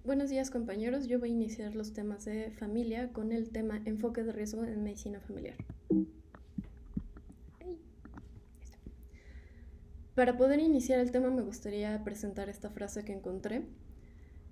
Buenos días, compañeros. Yo voy a iniciar los temas de familia con el tema enfoque de riesgo en medicina familiar. Para poder iniciar el tema me gustaría presentar esta frase que encontré,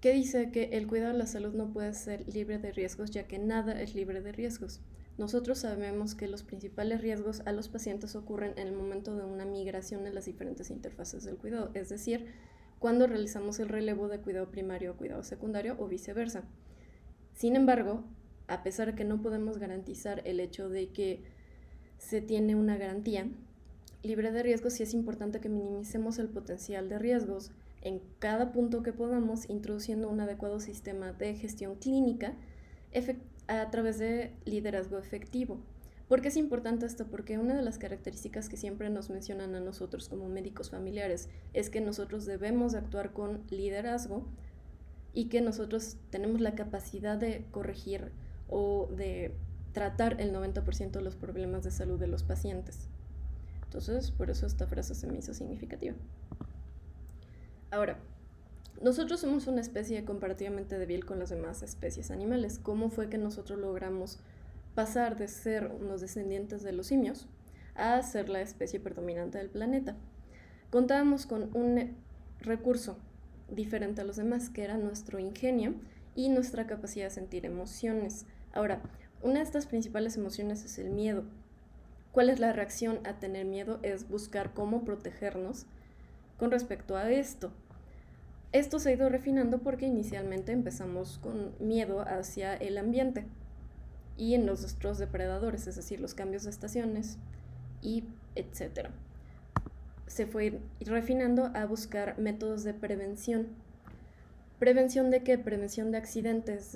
que dice que el cuidado de la salud no puede ser libre de riesgos, ya que nada es libre de riesgos. Nosotros sabemos que los principales riesgos a los pacientes ocurren en el momento de una migración en las diferentes interfaces del cuidado, es decir, cuando realizamos el relevo de cuidado primario a cuidado secundario o viceversa. Sin embargo, a pesar de que no podemos garantizar el hecho de que se tiene una garantía libre de riesgos, sí es importante que minimicemos el potencial de riesgos en cada punto que podamos, introduciendo un adecuado sistema de gestión clínica a través de liderazgo efectivo. ¿Por qué es importante esto? Porque una de las características que siempre nos mencionan a nosotros como médicos familiares es que nosotros debemos actuar con liderazgo y que nosotros tenemos la capacidad de corregir o de tratar el 90% de los problemas de salud de los pacientes. Entonces, por eso esta frase se me hizo significativa. Ahora, nosotros somos una especie comparativamente débil con las demás especies animales. ¿Cómo fue que nosotros logramos pasar de ser unos descendientes de los simios a ser la especie predominante del planeta? Contábamos con un recurso diferente a los demás, que era nuestro ingenio y nuestra capacidad de sentir emociones. Ahora, una de estas principales emociones es el miedo. ¿Cuál es la reacción a tener miedo? Es buscar cómo protegernos con respecto a esto. Esto se ha ido refinando porque inicialmente empezamos con miedo hacia el ambiente y en los nuestros depredadores, es decir, los cambios de estaciones y etcétera. Se fue refinando a buscar métodos de prevención. ¿Prevención de qué? Prevención de accidentes,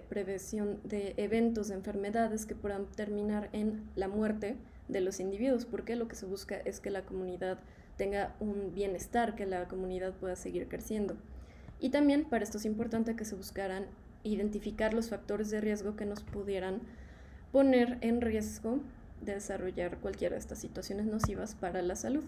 prevención de eventos, de enfermedades que puedan terminar en la muerte de los individuos, porque lo que se busca es que la comunidad tenga un bienestar, que la comunidad pueda seguir creciendo. Y también para esto es importante que se buscaran identificar los factores de riesgo que nos pudieran poner en riesgo de desarrollar cualquiera de estas situaciones nocivas para la salud.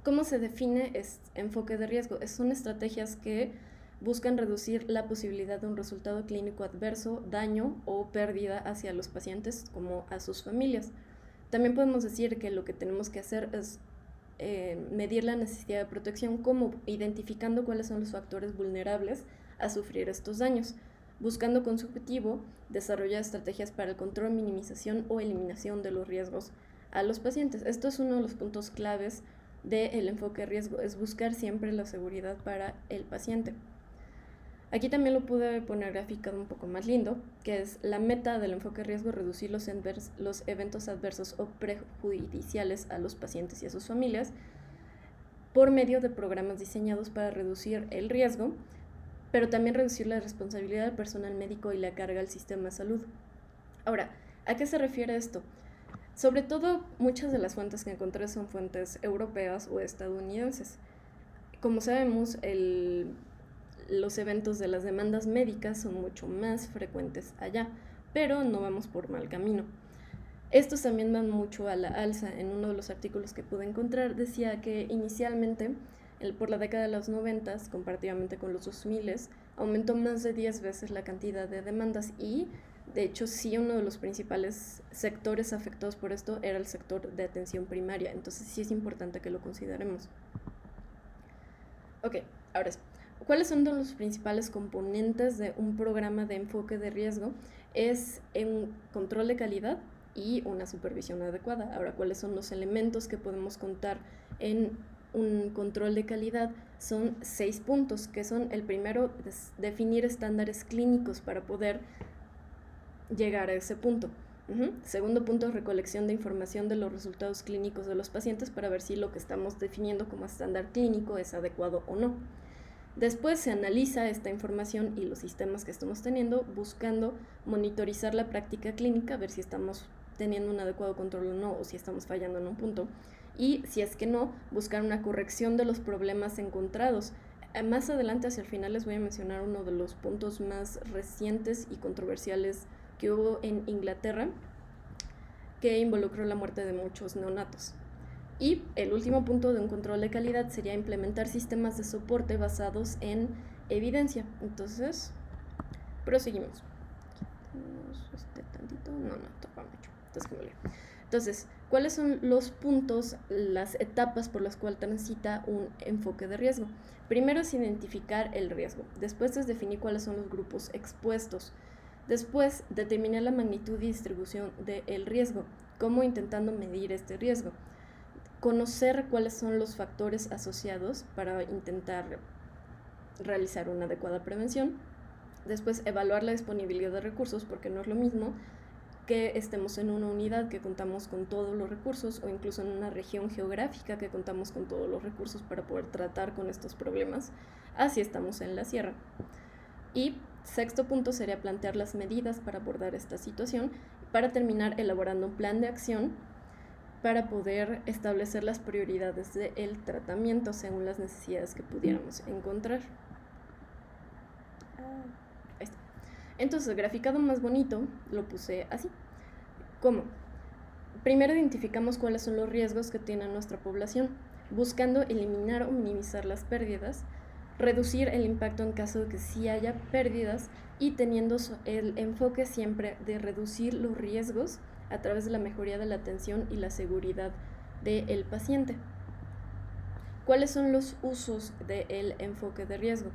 ¿Cómo se define este enfoque de riesgo? Son estrategias que buscan reducir la posibilidad de un resultado clínico adverso, daño o pérdida hacia los pacientes como a sus familias. También podemos decir que lo que tenemos que hacer es medir la necesidad de protección, como identificando cuáles son los factores vulnerables a sufrir estos daños, buscando con su objetivo desarrollar estrategias para el control, minimización o eliminación de los riesgos a los pacientes. Esto es uno de los puntos claves del enfoque de riesgo, es buscar siempre la seguridad para el paciente. Aquí también lo pude poner graficado un poco más lindo, que es la meta del enfoque de riesgo, reducir los eventos adversos o prejudiciales a los pacientes y a sus familias por medio de programas diseñados para reducir el riesgo, pero también reducir la responsabilidad del personal médico y la carga al sistema de salud. Ahora, ¿a qué se refiere esto? Sobre todo, muchas de las fuentes que encontré son fuentes europeas o estadounidenses. Como sabemos, los eventos de las demandas médicas son mucho más frecuentes allá, pero no vamos por mal camino. Estos también van mucho a la alza. En uno de los artículos que pude encontrar decía que inicialmente, por la década de los 90, comparativamente con los 2000, aumentó más de 10 veces la cantidad de demandas y, de hecho, sí, uno de los principales sectores afectados por esto era el sector de atención primaria. Entonces sí es importante que lo consideremos. Ok, ahora sí. ¿Cuáles son los principales componentes de un programa de enfoque de riesgo? Es un control de calidad y una supervisión adecuada. Ahora, ¿cuáles son los elementos que podemos contar en un control de calidad? Son 6 puntos, que son el primero, definir estándares clínicos para poder llegar a ese punto. Segundo punto, recolección de información de los resultados clínicos de los pacientes para ver si lo que estamos definiendo como estándar clínico es adecuado o no. Después se analiza esta información y los sistemas que estamos teniendo, buscando monitorizar la práctica clínica, ver si estamos teniendo un adecuado control o no, o si estamos fallando en un punto. Y si es que no, buscar una corrección de los problemas encontrados. Más adelante, hacia el final, les voy a mencionar uno de los puntos más recientes y controversiales que hubo en Inglaterra, que involucró la muerte de muchos neonatos. Y el último punto de un control de calidad sería implementar sistemas de soporte basados en evidencia. Entonces, proseguimos. Toca mucho. Entonces, ¿cuáles son los puntos, las etapas por las cuales transita un enfoque de riesgo? Primero es identificar el riesgo. Después es definir cuáles son los grupos expuestos. Después, determinar la magnitud y distribución del riesgo. ¿Cómo? Intentando medir este riesgo. Conocer cuáles son los factores asociados para intentar realizar una adecuada prevención. Después, evaluar la disponibilidad de recursos, porque no es lo mismo que estemos en una unidad que contamos con todos los recursos o incluso en una región geográfica que contamos con todos los recursos para poder tratar con estos problemas, así estamos en la sierra. Y sexto punto sería plantear las medidas para abordar esta situación, para terminar elaborando un plan de acción para poder establecer las prioridades del tratamiento según las necesidades que pudiéramos encontrar. Ahí está. Entonces, el graficado más bonito lo puse así. ¿Cómo? Primero identificamos cuáles son los riesgos que tiene nuestra población, buscando eliminar o minimizar las pérdidas, reducir el impacto en caso de que sí haya pérdidas y teniendo el enfoque siempre de reducir los riesgos a través de la mejoría de la atención y la seguridad del paciente. ¿Cuáles son los usos del enfoque de riesgo?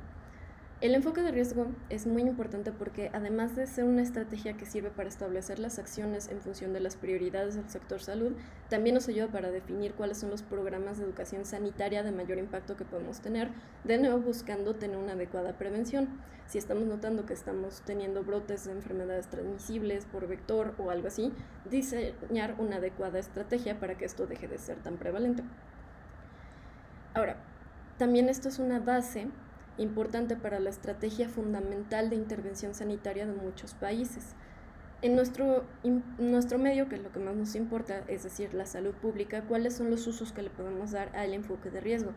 El enfoque de riesgo es muy importante porque además de ser una estrategia que sirve para establecer las acciones en función de las prioridades del sector salud, también nos ayuda para definir cuáles son los programas de educación sanitaria de mayor impacto que podemos tener, de nuevo buscando tener una adecuada prevención. Si estamos notando que estamos teniendo brotes de enfermedades transmisibles por vector o algo así, diseñar una adecuada estrategia para que esto deje de ser tan prevalente. Ahora, también esto es una base importante para la estrategia fundamental de intervención sanitaria de muchos países. En nuestro medio, que es lo que más nos importa, es decir, la salud pública, ¿cuáles son los usos que le podemos dar al enfoque de riesgo?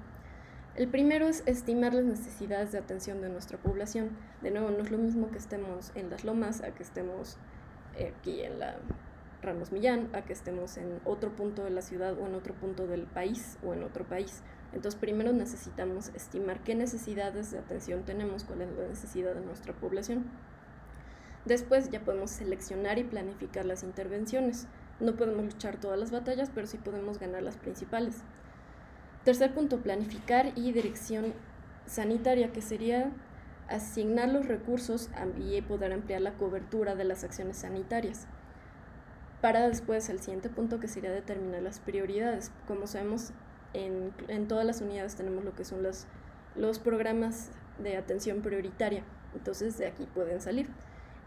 El primero es estimar las necesidades de atención de nuestra población. De nuevo, no es lo mismo que estemos en Las Lomas a que estemos aquí en la Ramos Millán, a que estemos en otro punto de la ciudad o en otro punto del país o en otro país. Entonces, primero necesitamos estimar qué necesidades de atención tenemos, cuál es la necesidad de nuestra población. Después ya podemos seleccionar y planificar las intervenciones. No podemos luchar todas las batallas, pero sí podemos ganar las principales. Tercer punto, planificar y dirección sanitaria, que sería asignar los recursos y poder ampliar la cobertura de las acciones sanitarias. Para después el siguiente punto, que sería determinar las prioridades. Como sabemos, en todas las unidades tenemos lo que son los programas de atención prioritaria, entonces de aquí pueden salir.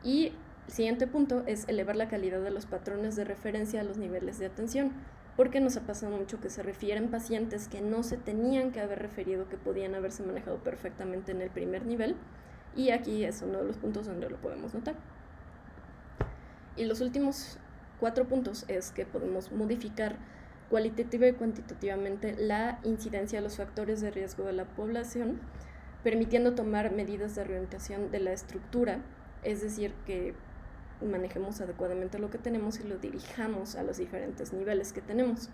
Y el siguiente punto es elevar la calidad de los patrones de referencia a los niveles de atención, porque nos ha pasado mucho que se refieren pacientes que no se tenían que haber referido, que podían haberse manejado perfectamente en el primer nivel, y aquí es uno de los puntos donde lo podemos notar. Y los últimos 4 puntos es que podemos modificar cualitativa y cuantitativamente la incidencia de los factores de riesgo de la población, permitiendo tomar medidas de reorientación de la estructura, es decir, que manejemos adecuadamente lo que tenemos y lo dirijamos a los diferentes niveles que tenemos.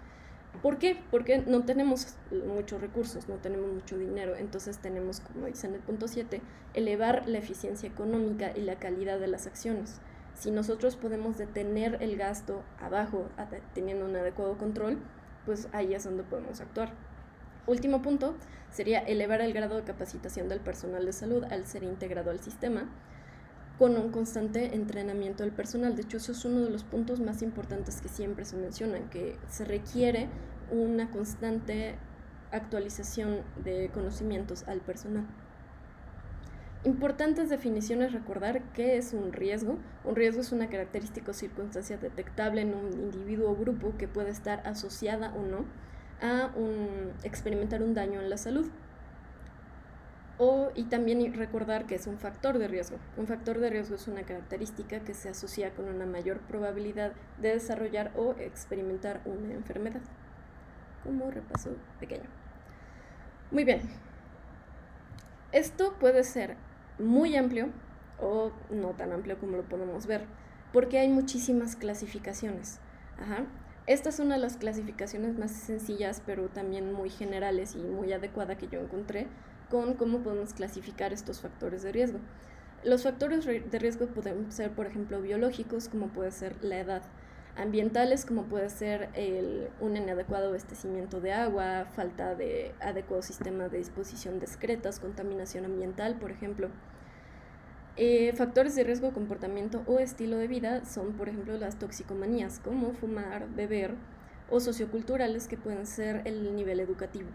¿Por qué? Porque no tenemos muchos recursos, no tenemos mucho dinero, entonces tenemos, como dice en el punto 7, elevar la eficiencia económica y la calidad de las acciones. Si nosotros podemos detener el gasto abajo, teniendo un adecuado control, pues ahí es donde podemos actuar. Último punto sería elevar el grado de capacitación del personal de salud al ser integrado al sistema, con un constante entrenamiento del personal. De hecho, eso es uno de los puntos más importantes que siempre se mencionan, que se requiere una constante actualización de conocimientos al personal. Importantes definiciones: recordar qué es un riesgo. Un riesgo es una característica o circunstancia detectable en un individuo o grupo que puede estar asociada o no a experimentar un daño en la salud. Y también recordar que es un factor de riesgo. Un factor de riesgo es una característica que se asocia con una mayor probabilidad de desarrollar o experimentar una enfermedad. Como repaso pequeño. Muy bien. Esto puede ser muy amplio o no tan amplio como lo podemos ver, porque hay muchísimas clasificaciones. Esta es una de las clasificaciones más sencillas, pero también muy generales y muy adecuada que yo encontré, con cómo podemos clasificar estos factores de riesgo. Los factores de riesgo pueden ser, por ejemplo, biológicos, como puede ser la edad; ambientales, como puede ser un inadecuado abastecimiento de agua, falta de adecuado sistema de disposición de excretas, contaminación ambiental, por ejemplo. Factores de riesgo, comportamiento o estilo de vida son, por ejemplo, las toxicomanías, como fumar, beber, o socioculturales, que pueden ser el nivel educativo.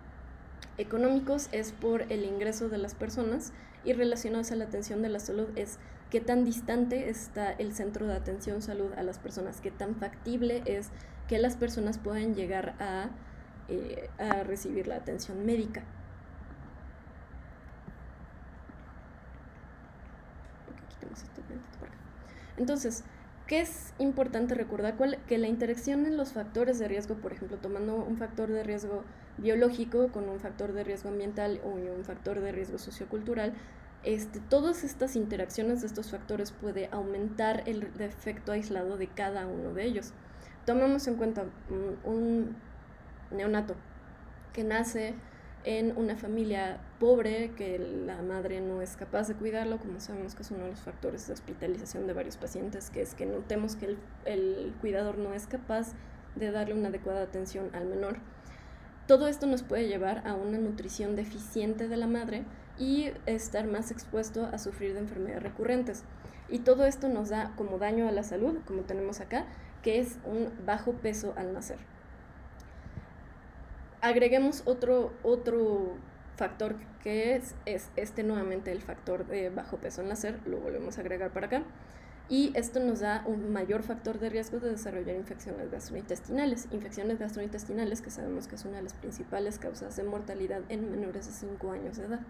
Económicos es por el ingreso de las personas, y relacionados a la atención de la salud es qué tan distante está el centro de atención salud a las personas, qué tan factible es que las personas puedan llegar a recibir la atención médica. Entonces, ¿qué es importante recordar? Que la interacción en los factores de riesgo, por ejemplo, tomando un factor de riesgo biológico con un factor de riesgo ambiental o un factor de riesgo sociocultural, todas estas interacciones de estos factores puede aumentar el efecto aislado de cada uno de ellos. Tomemos en cuenta un neonato que nace en una familia pobre, que la madre no es capaz de cuidarlo, como sabemos que es uno de los factores de hospitalización de varios pacientes, que es que notemos que el cuidador no es capaz de darle una adecuada atención al menor. Todo esto nos puede llevar a una nutrición deficiente de la madre y estar más expuesto a sufrir de enfermedades recurrentes. Y todo esto nos da como daño a la salud, como tenemos acá, que es un bajo peso al nacer. Agreguemos otro factor, que es nuevamente el factor de bajo peso al nacer, lo volvemos a agregar para acá, y esto nos da un mayor factor de riesgo de desarrollar infecciones gastrointestinales que sabemos que es una de las principales causas de mortalidad en menores de 5 años de edad.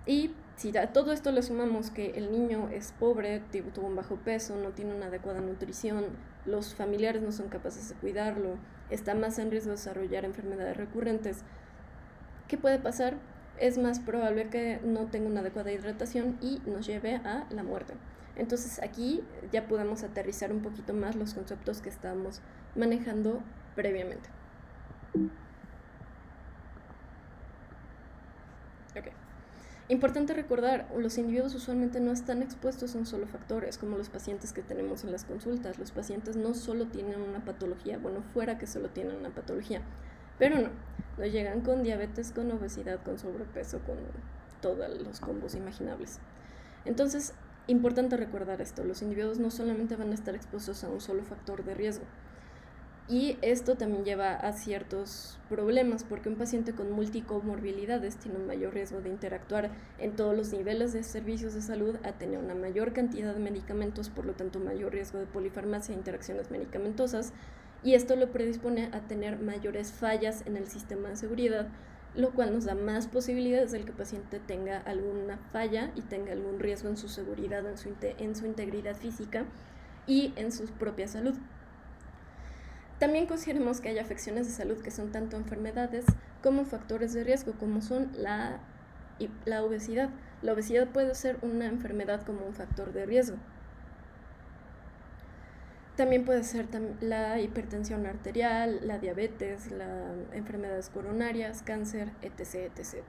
Y si a todo esto le sumamos que el niño es pobre, tuvo un bajo peso, no tiene una adecuada nutrición, los familiares no son capaces de cuidarlo, está más en riesgo de desarrollar enfermedades recurrentes, ¿qué puede pasar? Es más probable que no tenga una adecuada hidratación y nos lleve a la muerte. Entonces aquí ya podemos aterrizar un poquito más los conceptos que estábamos manejando previamente. Okay. Importante recordar, los individuos usualmente no están expuestos a un solo factor, es como los pacientes que tenemos en las consultas. Los pacientes no solo tienen una patología, bueno, fuera que solo tienen una patología, pero no llegan con diabetes, con obesidad, con sobrepeso, con todos los combos imaginables. Entonces, importante recordar esto, los individuos no solamente van a estar expuestos a un solo factor de riesgo. Y esto también lleva a ciertos problemas, porque un paciente con multicomorbilidades tiene un mayor riesgo de interactuar en todos los niveles de servicios de salud, a tener una mayor cantidad de medicamentos, por lo tanto mayor riesgo de polifarmacia e interacciones medicamentosas, y esto lo predispone a tener mayores fallas en el sistema de seguridad, lo cual nos da más posibilidades de que el paciente tenga alguna falla y tenga algún riesgo en su seguridad, en su integridad física y en su propia salud. También consideremos que hay afecciones de salud que son tanto enfermedades como factores de riesgo, como son la obesidad. La obesidad puede ser una enfermedad como un factor de riesgo. También puede ser la hipertensión arterial, la diabetes, las enfermedades coronarias, cáncer, etc., etc., etc.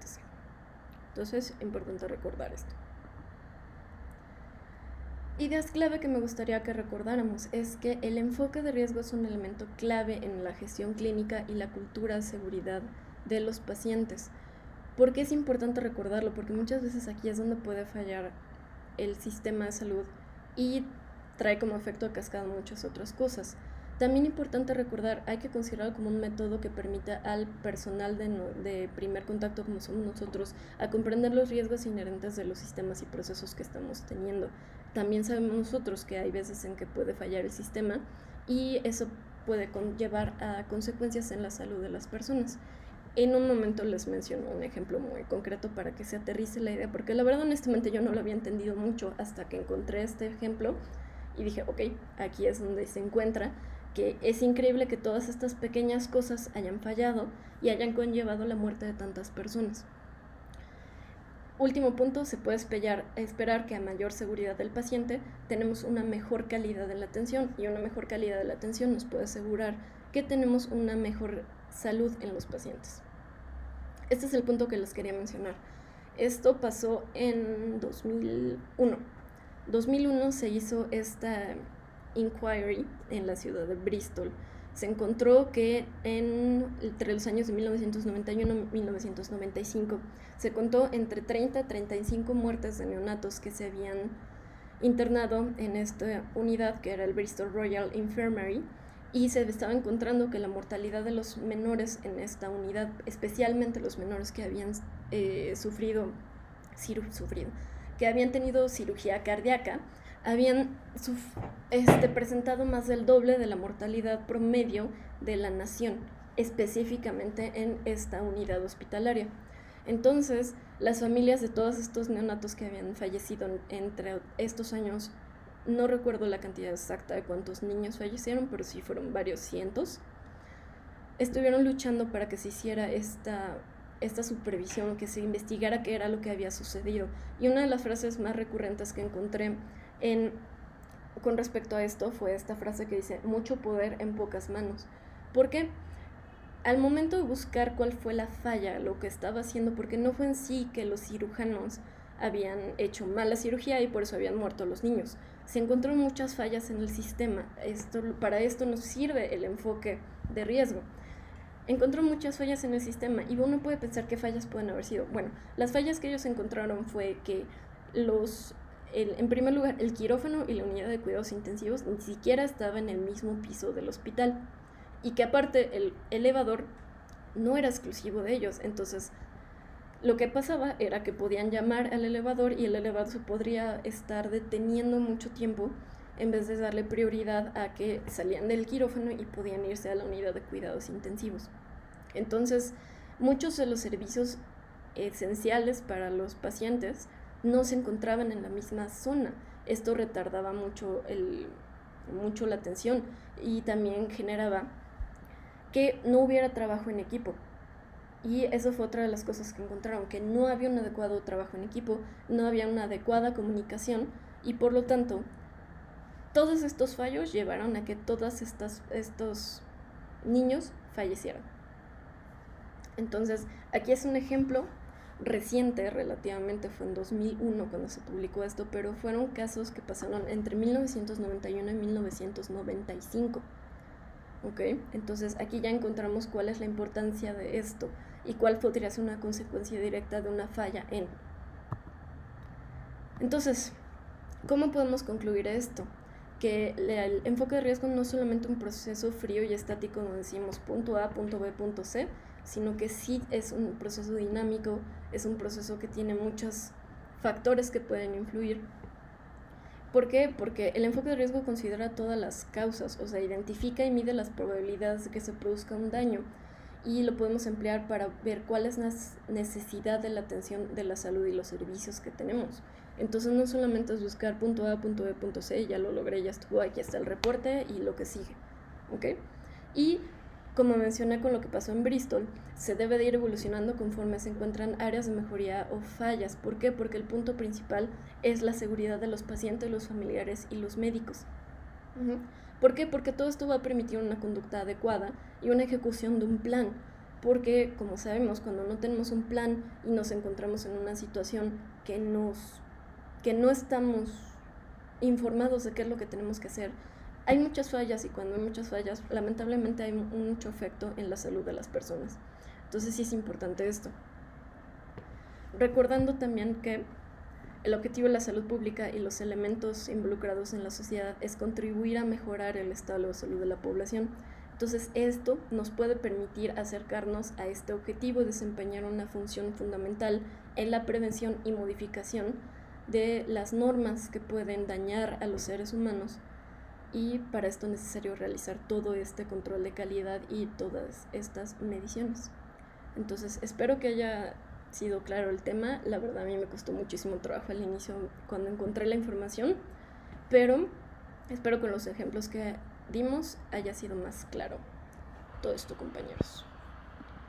Entonces, es importante recordar esto. Ideas clave que me gustaría que recordáramos es que el enfoque de riesgo es un elemento clave en la gestión clínica y la cultura de seguridad de los pacientes. ¿Por qué es importante recordarlo? Porque muchas veces aquí es donde puede fallar el sistema de salud y trae como efecto a cascada muchas otras cosas. También importante recordar, hay que considerarlo como un método que permita al personal de primer contacto, como somos nosotros, a comprender los riesgos inherentes de los sistemas y procesos que estamos teniendo. También sabemos nosotros que hay veces en que puede fallar el sistema y eso puede llevar a consecuencias en la salud de las personas. En un momento les menciono un ejemplo muy concreto para que se aterrice la idea, porque la verdad honestamente yo no lo había entendido mucho hasta que encontré este ejemplo y dije, ok, aquí es donde se encuentra que es increíble que todas estas pequeñas cosas hayan fallado y hayan conllevado la muerte de tantas personas. Último punto, se puede esperar que a mayor seguridad del paciente tenemos una mejor calidad de la atención, y una mejor calidad de la atención nos puede asegurar que tenemos una mejor salud en los pacientes. Este es el punto que les quería mencionar. Esto pasó en 2001. 2001 se hizo esta inquiry en la ciudad de Bristol. Se encontró que entre los años de 1991 y 1995 se contó entre 30 a 35 muertes de neonatos que se habían internado en esta unidad que era el Bristol Royal Infirmary, y se estaba encontrando que la mortalidad de los menores en esta unidad, especialmente los menores que habían que habían tenido cirugía cardíaca, habían presentado más del doble de la mortalidad promedio de la nación, específicamente en esta unidad hospitalaria. Entonces, las familias de todos estos neonatos que habían fallecido entre estos años, no recuerdo la cantidad exacta de cuántos niños fallecieron, pero sí fueron varios cientos, estuvieron luchando para que se hiciera esta supervisión, que se investigara qué era lo que había sucedido. Y una de las frases más recurrentes que encontré con respecto a esto fue esta frase que dice: mucho poder en pocas manos. ¿Por qué? Al momento de buscar cuál fue la falla, lo que estaba haciendo, porque no fue en sí que los cirujanos habían hecho mala cirugía y por eso habían muerto los niños. Se encontraron muchas fallas en el sistema. Para esto nos sirve el enfoque de riesgo. Encontró muchas fallas en el sistema y uno puede pensar qué fallas pueden haber sido. Bueno, las fallas que ellos encontraron fue que en primer lugar, el quirófano y la unidad de cuidados intensivos ni siquiera estaba en el mismo piso del hospital, y que aparte el elevador no era exclusivo de ellos. Entonces lo que pasaba era que podían llamar al elevador y el elevador se podría estar deteniendo mucho tiempo en vez de darle prioridad a que salían del quirófano y podían irse a la unidad de cuidados intensivos. Entonces, muchos de los servicios esenciales para los pacientes no se encontraban en la misma zona. Esto retardaba mucho la atención y también generaba que no hubiera trabajo en equipo. Y eso fue otra de las cosas que encontraron, que no había un adecuado trabajo en equipo, no había una adecuada comunicación, y por lo tanto todos estos fallos llevaron a que todos estos niños fallecieran. Entonces, aquí es un ejemplo reciente, relativamente, fue en 2001 cuando se publicó esto, pero fueron casos que pasaron entre 1991 y 1995. ¿Ok? Entonces, aquí ya encontramos cuál es la importancia de esto y cuál podría ser una consecuencia directa de una falla en. Entonces, ¿cómo podemos concluir esto? Que el enfoque de riesgo no es solamente un proceso frío y estático donde decimos punto A, punto B, punto C, sino que sí es un proceso dinámico, es un proceso que tiene muchos factores que pueden influir. ¿Por qué? Porque el enfoque de riesgo considera todas las causas, o sea, identifica y mide las probabilidades de que se produzca un daño, y lo podemos emplear para ver cuál es la necesidad de la atención de la salud y los servicios que tenemos. Entonces no solamente es buscar punto A, punto B, punto C, ya lo logré, ya estuvo, aquí está el reporte y lo que sigue, ¿ok? Y como mencioné con lo que pasó en Bristol, se debe de ir evolucionando conforme se encuentran áreas de mejoría o fallas. ¿Por qué? Porque el punto principal es la seguridad de los pacientes, los familiares y los médicos. ¿Por qué? Porque todo esto va a permitir una conducta adecuada y una ejecución de un plan. Porque, como sabemos, cuando no tenemos un plan y nos encontramos en una situación que no estamos informados de qué es lo que tenemos que hacer, hay muchas fallas, y cuando hay muchas fallas, lamentablemente hay mucho efecto en la salud de las personas. Entonces sí es importante esto. Recordando también que el objetivo de la salud pública y los elementos involucrados en la sociedad es contribuir a mejorar el estado de salud de la población. Entonces esto nos puede permitir acercarnos a este objetivo y desempeñar una función fundamental en la prevención y modificación de las normas que pueden dañar a los seres humanos, y para esto es necesario realizar todo este control de calidad y todas estas mediciones. Entonces espero que haya sido claro el tema. La verdad a mí me costó muchísimo trabajo al inicio cuando encontré la información, pero espero que con los ejemplos que dimos haya sido más claro todo esto, compañeros.